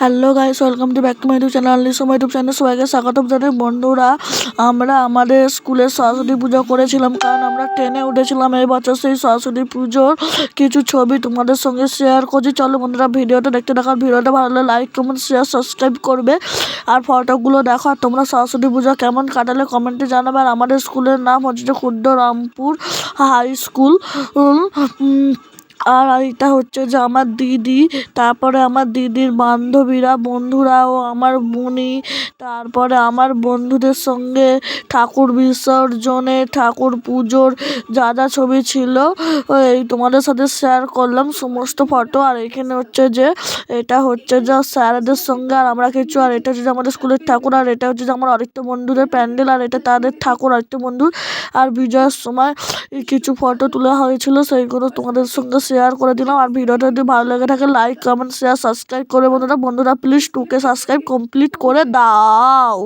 Hello guys, welcome to back to my YouTube channel. YouTube channel সবাইকে স্বাগতম জানাই। বন্ধুরা, আমরা আমাদের স্কুলে সরস্বতী পুজো করেছিলাম, কারণ আমরা 10-এ উঠেছিলাম। এই বছর সেই সরস্বতী পুজোর কিছু ছবি তোমাদের সঙ্গে শেয়ার করছি। চলো বন্ধুরা, ভিডিওটা দেখতে থাকার, ভিডিওটা ভালো লাগলে লাইক, কমেন্ট, শেয়ার, সাবস্ক্রাইব করবে। আর ফটোগুলো দেখো। আর তোমরা সরস্বতী পুজো কেমন কাটালে কমেন্টে জানাবে। আর আমাদের স্কুলের নাম হচ্ছে ক্ষুদ্ররামপুর হাই স্কুল। আর এটা হচ্ছে যে আমার দিদি, তারপরে আমার দিদির বান্ধবীরা, বন্ধুরাও, আমার বোনি, তারপরে আমার বন্ধুদের সঙ্গে ঠাকুর বিসর্জনে, ঠাকুর পুজোর যা যা ছবি ছিল এই তোমাদের সাথে শেয়ার করলাম সমস্ত ফটো। আর এখানে হচ্ছে যে এটা হচ্ছে যে স্যারদের সঙ্গে আর আমরা কিছু, আর এটা হচ্ছে যে আমাদের স্কুলের ঠাকুর, আর এটা হচ্ছে যে আমার আরেকটা বন্ধুদের প্যান্ডেল, আর এটা তাদের ঠাকুর আরেকটা বন্ধুর। আর বিজয়ের সময় কিছু ফটো তোলা হয়েছিল, সেইগুলো তোমাদের সঙ্গে শেয়ার করে দিলাম। আর ভিডিওটা যদি ভালো লেগে থাকে লাইক, কমেন্ট, শেয়ার, সাবস্ক্রাইব করে বন্ধুরা প্লিজ 2K সাবস্ক্রাইব কমপ্লিট করে দাও।